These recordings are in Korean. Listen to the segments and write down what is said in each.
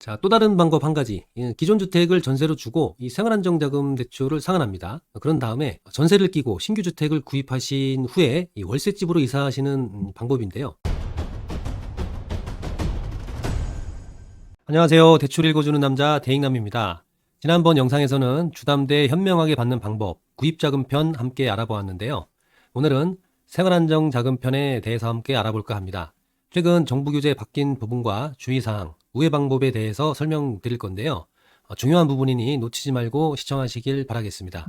자, 또 다른 방법 한 가지. 기존 주택을 전세로 주고 이 생활안정자금 대출을 상환합니다. 그런 다음에 전세를 끼고 신규 주택을 구입하신 후에 이 월세집으로 이사하시는 방법인데요. 안녕하세요. 대출 읽어주는 남자 대익남입니다. 지난번 영상에서는 주담대 현명하게 받는 방법, 구입자금 편 함께 알아보았는데요. 오늘은 생활안정자금 편에 대해서 함께 알아볼까 합니다. 최근 정부 규제 바뀐 부분과 주의사항, 우회 방법에 대해서 설명드릴 건데요. 중요한 부분이니 놓치지 말고 시청하시길 바라겠습니다.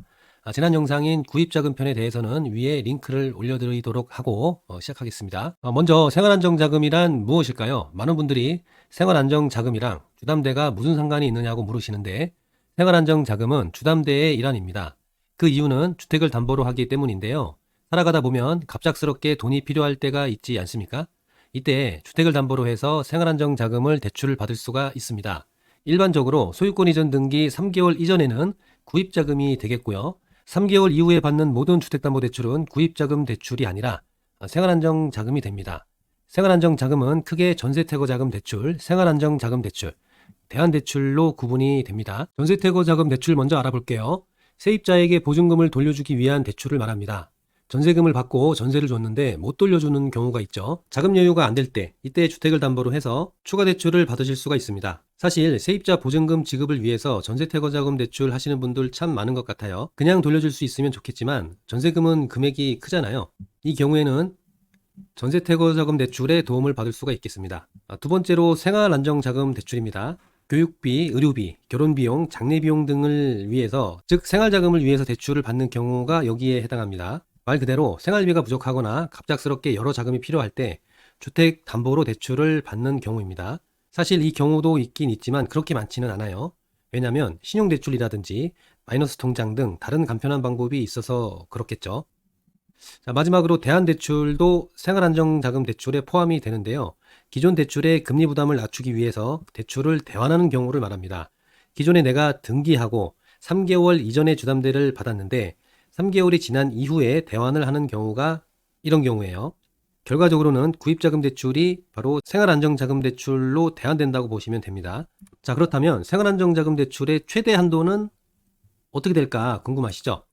지난 영상인 구입자금 편에 대해서는 위에 링크를 올려드리도록 하고 시작하겠습니다. 먼저 생활안정자금이란 무엇일까요? 많은 분들이 생활안정자금이랑 주담대가 무슨 상관이 있느냐고 물으시는데, 생활안정자금은 주담대의 일환입니다. 그 이유는 주택을 담보로 하기 때문인데요. 살아가다 보면 갑작스럽게 돈이 필요할 때가 있지 않습니까? 이때 주택을 담보로 해서 생활안정자금을 대출을 받을 수가 있습니다. 일반적으로 소유권 이전 등기 3개월 이전에는 구입자금이 되겠고요. 3개월 이후에 받는 모든 주택담보대출은 구입자금 대출이 아니라 생활안정자금이 됩니다. 생활안정자금은 크게 전세태거자금 대출, 생활안정자금 대출, 대안대출로 구분이 됩니다. 전세태거자금 대출 먼저 알아볼게요. 세입자에게 보증금을 돌려주기 위한 대출을 말합니다. 전세금을 받고 전세를 줬는데 못 돌려주는 경우가 있죠. 자금 여유가 안 될 때, 이때 주택을 담보로 해서 추가 대출을 받으실 수가 있습니다. 사실 세입자 보증금 지급을 위해서 전세태거자금 대출 하시는 분들 참 많은 것 같아요. 그냥 돌려줄 수 있으면 좋겠지만 전세금은 금액이 크잖아요. 이 경우에는 전세태거자금 대출에 도움을 받을 수가 있겠습니다. 두 번째로 생활안정자금 대출입니다. 교육비, 의료비, 결혼비용, 장례비용 등을 위해서, 즉 생활자금을 위해서 대출을 받는 경우가 여기에 해당합니다. 말 그대로 생활비가 부족하거나 갑작스럽게 여러 자금이 필요할 때 주택 담보로 대출을 받는 경우입니다. 사실 이 경우도 있긴 있지만 그렇게 많지는 않아요. 왜냐하면 신용대출이라든지 마이너스 통장 등 다른 간편한 방법이 있어서 그렇겠죠. 자, 마지막으로 대안대출도 생활안정자금 대출에 포함이 되는데요. 기존 대출의 금리 부담을 낮추기 위해서 대출을 대환하는 경우를 말합니다. 기존에 내가 등기하고 3개월 이전에 주담대를 받았는데 3개월이 지난 이후에 대환을 하는 경우가 이런 경우예요. 결과적으로는 구입자금 대출이 바로 생활안정자금 대출로 대환된다고 보시면 됩니다. 자, 그렇다면 생활안정자금 대출의 최대 한도는 어떻게 될까 궁금하시죠?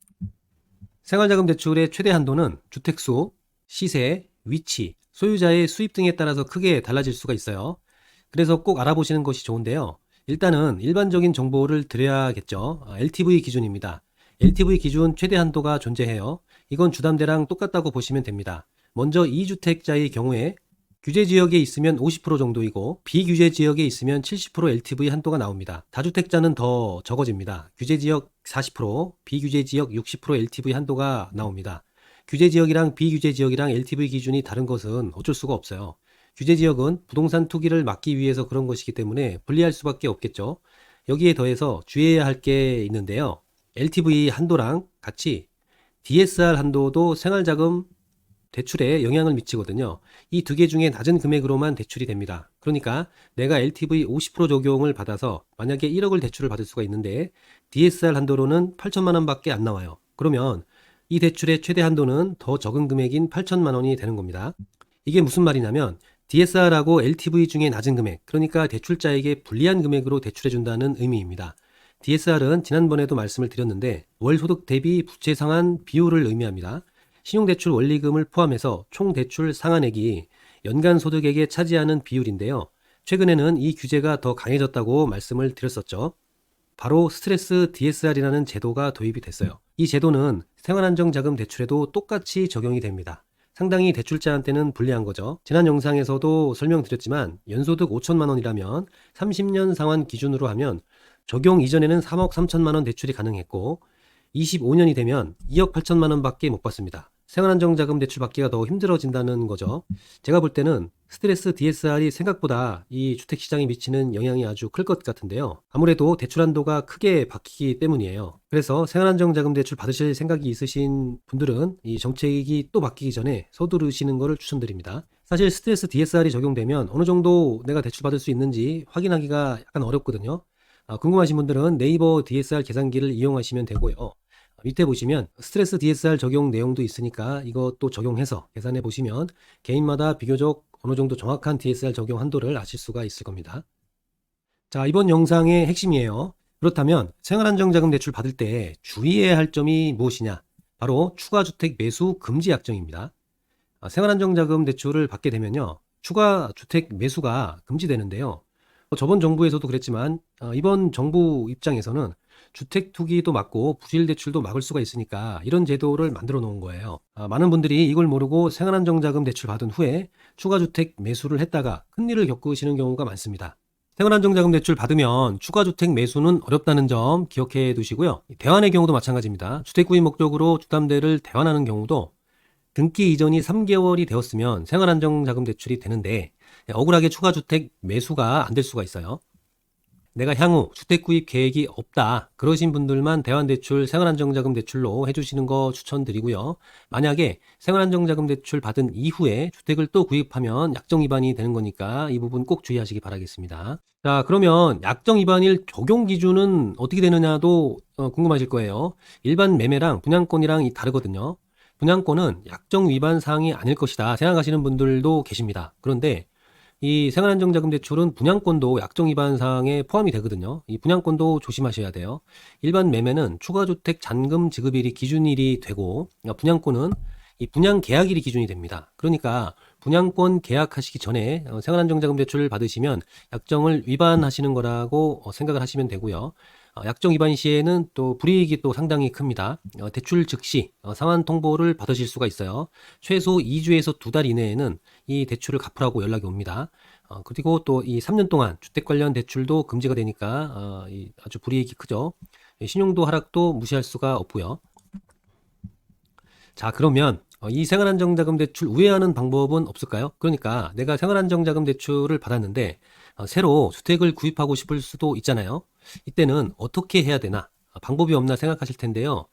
생활자금 대출의 최대 한도는 주택수, 시세, 위치, 소유자의 수입 등에 따라서 크게 달라질 수가 있어요. 그래서 꼭 알아보시는 것이 좋은데요. 일단은 일반적인 정보를 드려야겠죠. LTV 기준입니다. LTV 기준 최대 한도가 존재해요. 이건 주담대랑 똑같다고 보시면 됩니다. 먼저 2주택자의 경우에 규제 지역에 있으면 50% 정도이고 비규제 지역에 있으면 70% LTV 한도가 나옵니다. 다주택자는 더 적어집니다. 규제 지역 40%, 비규제 지역 60% LTV 한도가 나옵니다. 규제 지역이랑 비규제 지역이랑 LTV 기준이 다른 것은 어쩔 수가 없어요. 규제 지역은 부동산 투기를 막기 위해서 그런 것이기 때문에 불리할 수밖에 없겠죠. 여기에 더해서 주의해야 할 게 있는데요. LTV 한도랑 같이 DSR 한도도 생활자금 대출에 영향을 미치거든요. 이 두 개 중에 낮은 금액으로만 대출이 됩니다. 그러니까 내가 LTV 50% 적용을 받아서 만약에 1억을 대출을 받을 수가 있는데 DSR 한도로는 8천만 원밖에 안 나와요. 그러면 이 대출의 최대 한도는 더 적은 금액인 8천만 원이 되는 겁니다. 이게 무슨 말이냐면 DSR하고 LTV 중에 낮은 금액, 그러니까 대출자에게 불리한 금액으로 대출해준다는 의미입니다. DSR은 지난번에도 말씀을 드렸는데 월소득 대비 부채 상환 비율을 의미합니다. 신용대출 원리금을 포함해서 총 대출 상환액이 연간 소득액에 차지하는 비율인데요. 최근에는 이 규제가 더 강해졌다고 말씀을 드렸었죠. 바로 스트레스 DSR이라는 제도가 도입이 됐어요. 이 제도는 생활안정자금 대출에도 똑같이 적용이 됩니다. 상당히 대출자한테는 불리한 거죠. 지난 영상에서도 설명드렸지만 연소득 5천만 원이라면 30년 상환 기준으로 하면 적용 이전에는 3억 3천만 원 대출이 가능했고 25년이 되면 2억 8천만 원밖에 못 받습니다. 생활안정자금 대출 받기가 더 힘들어진다는 거죠. 제가 볼 때는 스트레스 DSR이 생각보다 이 주택시장에 미치는 영향이 아주 클 것 같은데요. 아무래도 대출 한도가 크게 바뀌기 때문이에요. 그래서 생활안정자금 대출 받으실 생각이 있으신 분들은 이 정책이 또 바뀌기 전에 서두르시는 것을 추천드립니다. 사실 스트레스 DSR이 적용되면 어느 정도 내가 대출 받을 수 있는지 확인하기가 약간 어렵거든요. 궁금하신 분들은 네이버 DSR 계산기를 이용하시면 되고요. 밑에 보시면 스트레스 DSR 적용 내용도 있으니까 이것도 적용해서 계산해 보시면 개인마다 비교적 어느 정도 정확한 DSR 적용 한도를 아실 수가 있을 겁니다. 자, 이번 영상의 핵심이에요. 그렇다면 생활안정자금 대출 받을 때 주의해야 할 점이 무엇이냐? 바로 추가주택 매수 금지 약정입니다. 생활안정자금 대출을 받게 되면요, 추가주택 매수가 금지되는데요. 저번 정부에서도 그랬지만 이번 정부 입장에서는 주택 투기도 막고 부실 대출도 막을 수가 있으니까 이런 제도를 만들어 놓은 거예요. 많은 분들이 이걸 모르고 생활안정자금 대출 받은 후에 추가주택 매수를 했다가 큰일을 겪으시는 경우가 많습니다. 생활안정자금 대출 받으면 추가주택 매수는 어렵다는 점 기억해 두시고요. 대환의 경우도 마찬가지입니다. 주택 구입 목적으로 주담대를 대환하는 경우도 등기 이전이 3개월이 되었으면 생활안정자금 대출이 되는데 억울하게 추가주택 매수가 안 될 수가 있어요. 내가 향후 주택 구입 계획이 없다, 그러신 분들만 대환대출 생활안정자금 대출로 해주시는 거 추천드리고요. 만약에 생활안정자금 대출 받은 이후에 주택을 또 구입하면 약정 위반이 되는 거니까 이 부분 꼭 주의하시기 바라겠습니다. 자, 그러면 약정 위반일 적용 기준은 어떻게 되느냐도 궁금하실 거예요. 일반 매매랑 분양권이랑 다르거든요. 분양권은 약정 위반 사항이 아닐 것이다 생각하시는 분들도 계십니다. 그런데 이 생활안정자금 대출은 분양권도 약정 위반 사항에 포함이 되거든요. 이 분양권도 조심하셔야 돼요. 일반 매매는 추가주택 잔금 지급일이 기준일이 되고, 분양권은 이 분양 계약일이 기준이 됩니다. 그러니까 분양권 계약하시기 전에 생활안정자금 대출을 받으시면 약정을 위반하시는 거라고 생각을 하시면 되고요. 약정 위반 시에는 또 불이익이 또 상당히 큽니다. 대출 즉시 상환 통보를 받으실 수가 있어요. 최소 2주에서 2달 이내에는 이 대출을 갚으라고 연락이 옵니다. 그리고 또 이 3년 동안 주택 관련 대출도 금지가 되니까 아주 불이익이 크죠. 신용도 하락도 무시할 수가 없고요. 자, 그러면 이 생활안정자금 대출 우회하는 방법은 없을까요? 그러니까 내가 생활안정자금 대출을 받았는데 새로 주택을 구입하고 싶을 수도 있잖아요. 이때는 어떻게 해야 되나? 방법이 없나 생각하실 텐데요.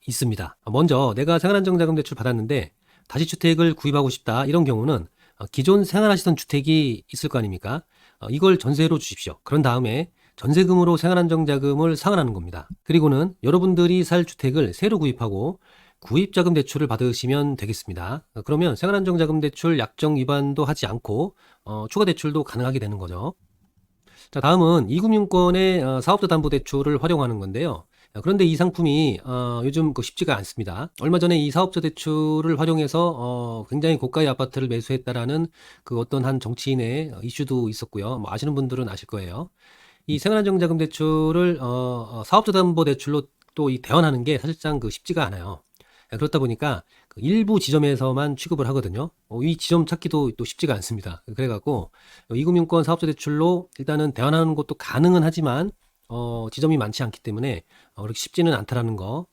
있습니다. 먼저 내가 생활안정자금 대출 받았는데 다시 주택을 구입하고 싶다, 이런 경우는 기존 생활하시던 주택이 있을 거 아닙니까? 이걸 전세로 주십시오. 그런 다음에 전세금으로 생활안정자금을 상환하는 겁니다. 그리고는 여러분들이 살 주택을 새로 구입하고 구입자금 대출을 받으시면 되겠습니다. 그러면 생활안정자금 대출 약정 위반도 하지 않고 추가 대출도 가능하게 되는 거죠. 자, 다음은 이금융권의 사업자담보대출을 활용하는 건데요. 그런데 이 상품이 요즘 쉽지가 않습니다. 얼마 전에 이 사업자 대출을 활용해서 굉장히 고가의 아파트를 매수했다라는 그 어떤 한 정치인의 이슈도 있었고요. 뭐 아시는 분들은 아실 거예요. 이 생활안정자금 대출을 사업자담보대출로 또 이 대환하는 게 사실상 쉽지가 않아요. 그렇다 보니까 일부 지점에서만 취급을 하거든요. 이 지점 찾기도 또 쉽지가 않습니다. 그래갖고 이금융권 사업자 대출로 일단은 대환하는 것도 가능은 하지만 지점이 많지 않기 때문에 그렇게 쉽지는 않다라는 거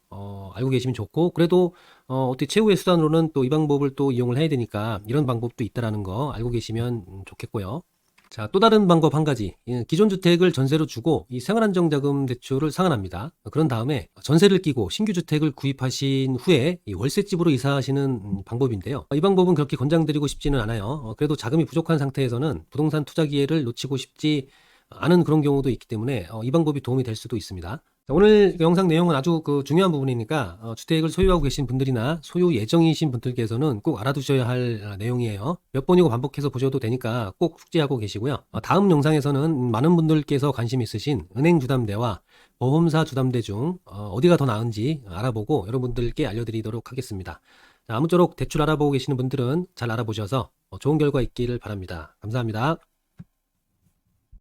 알고 계시면 좋고, 그래도 어떻게 최후의 수단으로는 또 이 방법을 또 이용을 해야 되니까 이런 방법도 있다라는 거 알고 계시면 좋겠고요. 자, 또 다른 방법 한 가지. 기존 주택을 전세로 주고 이 생활안정자금 대출을 상환합니다. 그런 다음에 전세를 끼고 신규 주택을 구입하신 후에 이 월세집으로 이사하시는 방법인데요. 이 방법은 그렇게 권장드리고 싶지는 않아요. 그래도 자금이 부족한 상태에서는 부동산 투자 기회를 놓치고 싶지 않은 그런 경우도 있기 때문에 이 방법이 도움이 될 수도 있습니다. 자, 오늘 영상 내용은 아주 중요한 부분이니까 주택을 소유하고 계신 분들이나 소유 예정이신 분들께서는 꼭 알아두셔야 할 내용이에요. 몇 번이고 반복해서 보셔도 되니까 꼭 숙지하고 계시고요. 다음 영상에서는 많은 분들께서 관심 있으신 은행 주담대와 보험사 주담대 중 어디가 더 나은지 알아보고 여러분들께 알려드리도록 하겠습니다. 자, 아무쪼록 대출 알아보고 계시는 분들은 잘 알아보셔서 좋은 결과 있기를 바랍니다. 감사합니다.